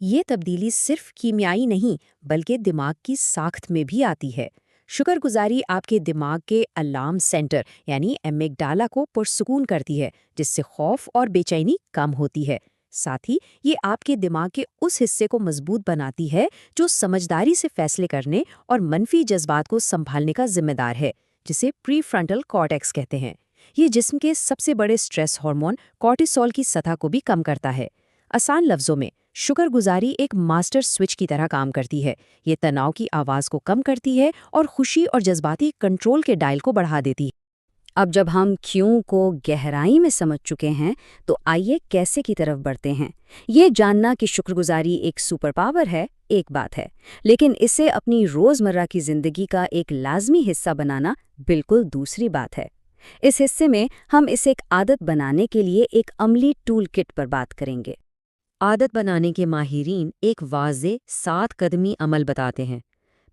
یہ تبدیلی صرف کیمیائی نہیں بلکہ دماغ کی ساخت میں بھی آتی ہے۔ شکر گزاری آپ کے دماغ کے الارم سینٹر یعنی ایمگڈالا کو پرسکون کرتی ہے، جس سے خوف اور بے چینی کم ہوتی ہے۔ ساتھ ہی یہ آپ کے دماغ کے اس حصے کو مضبوط بناتی ہے جو سمجھداری سے فیصلے کرنے اور منفی جذبات کو سنبھالنے کا ذمہ دار ہے، جسے پری فرنٹل کارٹیکس کہتے ہیں۔ یہ جسم کے سب سے بڑے سٹریس ہارمون کورٹیسول کی سطح کو بھی کم کرتا ہے۔ آسان لفظوں میں شکر گزاری ایک ماسٹر سوئچ کی طرح کام کرتی ہے۔ یہ تناؤ کی آواز کو کم کرتی ہے اور خوشی اور جذباتی کنٹرول کے ڈائل کو بڑھا دیتی ہے۔ اب جب ہم کیوں کو گہرائی میں سمجھ چکے ہیں تو آئیے کیسے کی طرف بڑھتے ہیں۔ یہ جاننا کہ شکر گزاری ایک سپر پاور ہے ایک بات ہے، لیکن اسے اپنی روزمرہ کی زندگی کا ایک لازمی حصہ بنانا بالکل دوسری بات ہے۔ اس حصے میں ہم اسے ایک عادت بنانے کے لیے ایک عملی ٹول کٹ پر بات کریں گے۔ عادت بنانے کے ماہرین ایک واضح 7 قدمی عمل بتاتے ہیں۔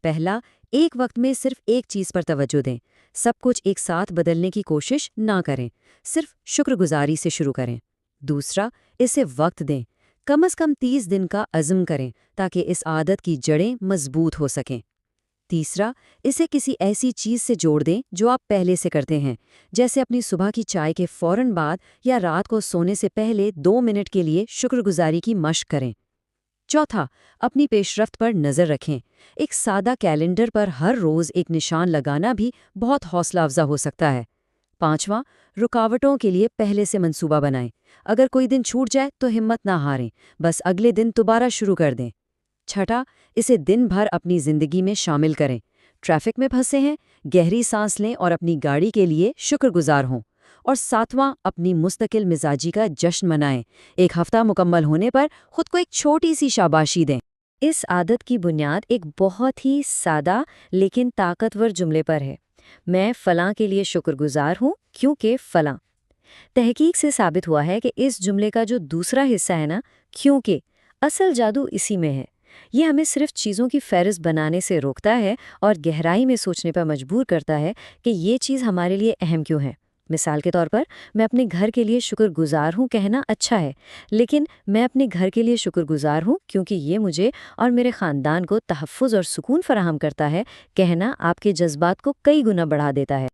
پہلا، ایک وقت میں صرف ایک چیز پر توجہ دیں۔ سب کچھ ایک ساتھ بدلنے کی کوشش نہ کریں، صرف شکر گزاری سے شروع کریں۔ دوسرا، اسے وقت دیں، کم از کم 30 دن کا عزم کریں تاکہ اس عادت کی جڑیں مضبوط ہو سکیں۔ تیسرا، اسے کسی ایسی چیز سے جوڑ دیں جو آپ پہلے سے کرتے ہیں، جیسے اپنی صبح کی چائے کے فوراً بعد یا رات کو سونے سے پہلے 2 منٹ کے لیے شکر گزاری کی مشق کریں۔ چوتھا، اپنی پیش رفت پر نظر رکھیں۔ ایک سادہ کیلنڈر پر ہر روز ایک نشان لگانا بھی بہت حوصلہ افزا ہو سکتا ہے۔ پانچواں، رکاوٹوں کے لیے پہلے سے منصوبہ بنائیں۔ اگر کوئی دن چھوٹ جائے تو ہمت نہ ہاریں، بس اگلے دن دوبارہ شروع کر دیں۔ چھٹا، اسے دن بھر اپنی زندگی میں شامل کریں۔ ٹریفک میں پھنسے ہیں، گہری سانس لیں اور اپنی گاڑی کے لیے شکر گزار ہوں۔ اور ساتواں، اپنی مستقل مزاجی کا جشن منائیں۔ ایک ہفتہ مکمل ہونے پر خود کو ایک چھوٹی سی شاباشی دیں۔ اس عادت کی بنیاد ایک بہت ہی سادہ لیکن طاقتور جملے پر ہے، میں فلاں کے لیے شکر گزار ہوں کیونکہ فلاں۔ تحقیق سے ثابت ہوا ہے کہ اس جملے کا جو دوسرا حصہ ہے نا، کیونکہ، اصل جادو اسی میں ہے۔ یہ ہمیں صرف چیزوں کی فہرست بنانے سے روکتا ہے اور گہرائی میں سوچنے پر مجبور کرتا ہے کہ یہ چیز ہمارے لیے اہم کیوں ہے۔ مثال کے طور پر، میں اپنے گھر کے لیے شکر گزار ہوں کہنا اچھا ہے، لیکن میں اپنے گھر کے لیے شکر گزار ہوں کیونکہ یہ مجھے اور میرے خاندان کو تحفظ اور سکون فراہم کرتا ہے کہنا آپ کے جذبات کو کئی گنا بڑھا دیتا ہے۔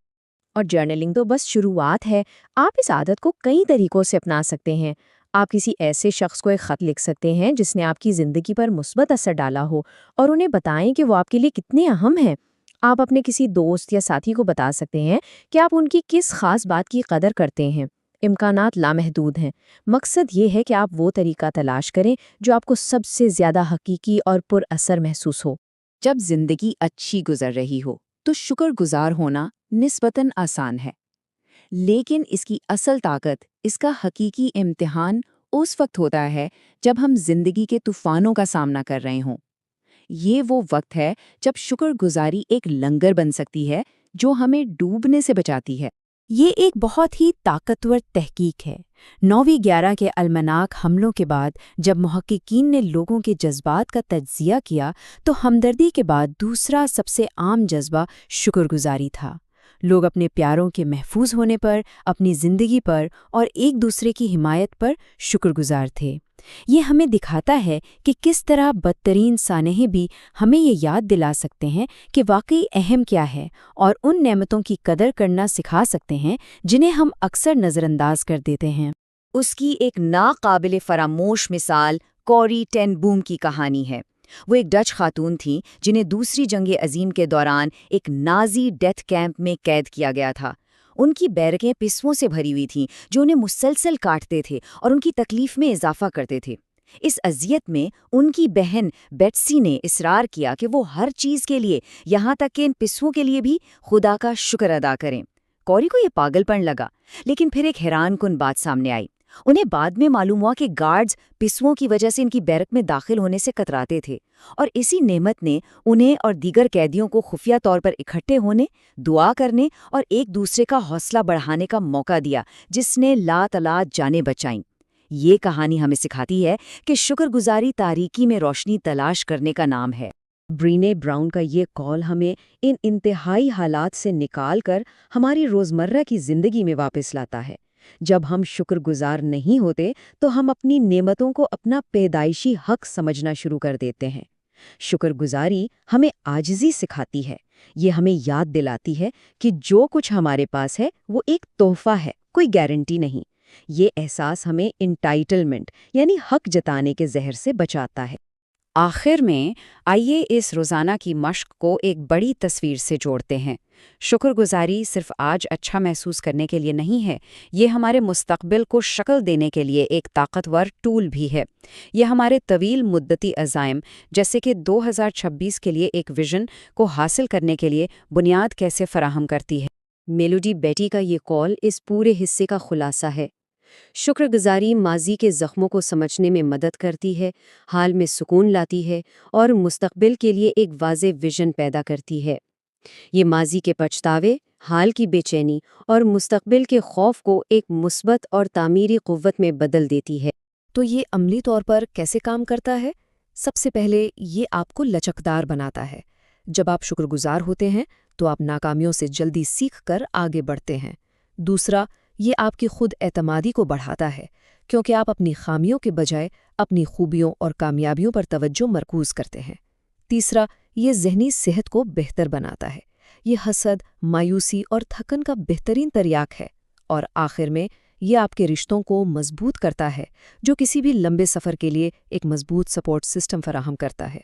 اور جرنلنگ تو بس شروعات ہے۔ آپ اس عادت کو کئی طریقوں سے اپنا سکتے ہیں۔ آپ کسی ایسے شخص کو ایک خط لکھ سکتے ہیں جس نے آپ کی زندگی پر مثبت اثر ڈالا ہو اور انہیں بتائیں کہ وہ آپ کے لیے کتنے اہم ہیں۔ آپ اپنے کسی دوست یا ساتھی کو بتا سکتے ہیں کہ آپ ان کی کس خاص بات کی قدر کرتے ہیں۔ امکانات لامحدود ہیں۔ مقصد یہ ہے کہ آپ وہ طریقہ تلاش کریں جو آپ کو سب سے زیادہ حقیقی اور پر اثر محسوس ہو۔ جب زندگی اچھی گزر رہی ہو تو شکر گزار ہونا نسبتاً آسان ہے، لیکن اس کی اصل طاقت، اس کا حقیقی امتحان اس وقت ہوتا ہے جب ہم زندگی کے طوفانوں کا سامنا کر رہے ہوں۔ یہ وہ وقت ہے جب شکر گزاری ایک لنگر بن سکتی ہے جو ہمیں ڈوبنے سے بچاتی ہے۔ یہ ایک بہت ہی طاقتور تحقیق ہے۔ 9ویں 11 کے المناک حملوں کے بعد جب محققین نے لوگوں کے جذبات کا تجزیہ کیا تو ہمدردی کے بعد دوسرا سب سے عام جذبہ شکر گزاری تھا۔ لوگ اپنے پیاروں کے محفوظ ہونے پر، اپنی زندگی پر اور ایک دوسرے کی حمایت پر شکر گزار تھے۔ یہ ہمیں دکھاتا ہے کہ کس طرح بدترین سانحے بھی ہمیں یہ یاد دلا سکتے ہیں کہ واقعی اہم کیا ہے اور ان نعمتوں کی قدر کرنا سکھا سکتے ہیں جنہیں ہم اکثر نظر انداز کر دیتے ہیں۔ اس کی ایک ناقابل فراموش مثال کوری ٹین بوم کی کہانی ہے۔ وہ ایک ڈچ خاتون تھیں جنہیں دوسری جنگ عظیم کے دوران ایک نازی ڈیتھ کیمپ میں قید کیا گیا تھا۔ ان کی بیرکیں پسووں سے بھری ہوئی تھیں جو انہیں مسلسل کاٹتے تھے اور ان کی تکلیف میں اضافہ کرتے تھے۔ اس اذیت میں ان کی بہن بیٹسی نے اصرار کیا کہ وہ ہر چیز کے لیے، یہاں تک کہ ان پسووں کے لیے بھی، خدا کا شکر ادا کریں۔ کوری کو یہ پاگل پن لگا، لیکن پھر ایک حیران کن بات سامنے آئی۔ انہیں بعد میں معلوم ہوا کہ گارڈز پسووں کی وجہ سے ان کی بیرک میں داخل ہونے سے کتراتے تھے، اور اسی نعمت نے انہیں اور دیگر قیدیوں کو خفیہ طور پر اکٹھے ہونے، دعا کرنے اور ایک دوسرے کا حوصلہ بڑھانے کا موقع دیا، جس نے لاتعداد جانیں بچائیں۔ یہ کہانی ہمیں سکھاتی ہے کہ شکر گزاری تاریکی میں روشنی تلاش کرنے کا نام ہے۔ برینے براؤن کا یہ قول ہمیں ان انتہائی حالات سے نکال کر ہماری روزمرہ کی زندگی میں واپس لاتا ہے۔ جب ہم شکر گزار نہیں ہوتے تو ہم اپنی نعمتوں کو اپنا پیدائشی حق سمجھنا شروع کر دیتے ہیں۔ شکر گزاری ہمیں عاجزی سکھاتی ہے۔ یہ ہمیں یاد دلاتی ہے کہ جو کچھ ہمارے پاس ہے وہ ایک تحفہ ہے، کوئی گارنٹی نہیں۔ یہ احساس ہمیں انٹائٹلمنٹ یعنی حق جتانے کے زہر سے بچاتا ہے۔ آخر میں آئیے اس روزانہ کی مشق کو ایک بڑی تصویر سے جوڑتے ہیں۔ شکر گزاری صرف آج اچھا محسوس کرنے کے لیے نہیں ہے، یہ ہمارے مستقبل کو شکل دینے کے لیے ایک طاقتور ٹول بھی ہے۔ یہ ہمارے طویل مدتی عزائم جیسے کہ 2026 کے لیے ایک ویژن کو حاصل کرنے کے لیے بنیاد کیسے فراہم کرتی ہے۔ میلوڈی بیٹی کا یہ قول اس پورے حصے کا خلاصہ ہے۔ شکر گزاری ماضی کے زخموں کو سمجھنے میں مدد کرتی ہے، حال میں سکون لاتی ہے اور مستقبل کے لیے ایک واضح ویژن پیدا کرتی ہے۔ یہ ماضی کے پچھتاوے، حال کی بے چینی اور مستقبل کے خوف کو ایک مثبت اور تعمیری قوت میں بدل دیتی ہے۔ تو یہ عملی طور پر کیسے کام کرتا ہے؟ سب سے پہلے یہ آپ کو لچکدار بناتا ہے۔ جب آپ شکر گزار ہوتے ہیں تو آپ ناکامیوں سے جلدی سیکھ کر آگے بڑھتے ہیں۔ دوسرا، یہ آپ کی خود اعتمادی کو بڑھاتا ہے، کیونکہ آپ اپنی خامیوں کے بجائے اپنی خوبیوں اور کامیابیوں پر توجہ مرکوز کرتے ہیں۔ تیسرا، یہ ذہنی صحت کو بہتر بناتا ہے۔ یہ حسد، مایوسی اور تھکن کا بہترین تریاک ہے۔ اور آخر میں یہ آپ کے رشتوں کو مضبوط کرتا ہے، جو کسی بھی لمبے سفر کے لیے ایک مضبوط سپورٹ سسٹم فراہم کرتا ہے۔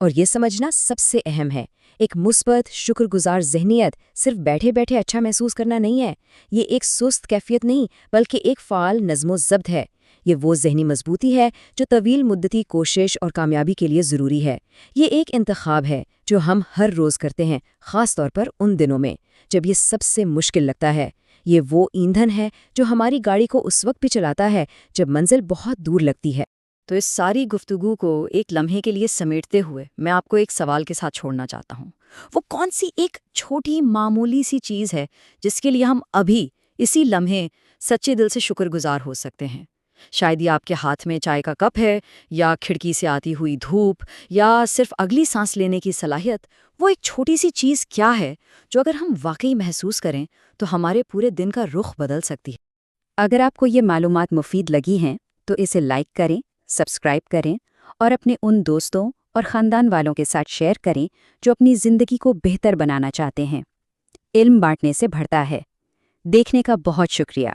اور یہ سمجھنا سب سے اہم ہے، ایک مثبت شکر گزار ذہنیت صرف بیٹھے بیٹھے اچھا محسوس کرنا نہیں ہے۔ یہ ایک سست کیفیت نہیں بلکہ ایک فعال نظم و ضبط ہے۔ یہ وہ ذہنی مضبوطی ہے جو طویل مدتی کوشش اور کامیابی کے لیے ضروری ہے۔ یہ ایک انتخاب ہے جو ہم ہر روز کرتے ہیں، خاص طور پر ان دنوں میں جب یہ سب سے مشکل لگتا ہے۔ یہ وہ ایندھن ہے جو ہماری گاڑی کو اس وقت بھی چلاتا ہے جب منزل بہت دور لگتی ہے۔ تو اس ساری گفتگو کو ایک لمحے کے لیے سمیٹتے ہوئے میں آپ کو ایک سوال کے ساتھ چھوڑنا چاہتا ہوں۔ وہ کون سی ایک چھوٹی معمولی سی چیز ہے جس کے لیے ہم ابھی اسی لمحے سچے دل سے شکر گزار ہو سکتے ہیں؟ شاید یہ آپ کے ہاتھ میں چائے کا کپ ہے، یا کھڑکی سے آتی ہوئی دھوپ، یا صرف اگلی سانس لینے کی صلاحیت۔ وہ ایک چھوٹی سی چیز کیا ہے جو اگر ہم واقعی محسوس کریں تو ہمارے پورے دن کا رخ بدل سکتی ہے؟ اگر آپ کو یہ معلومات مفید لگی ہیں تو اسے لائک کریں، سبسکرائب کریں اور اپنے ان دوستوں اور خاندان والوں کے ساتھ شیئر کریں جو اپنی زندگی کو بہتر بنانا چاہتے ہیں۔ علم بانٹنے سے بڑھتا ہے۔ دیکھنے کا بہت شکریہ۔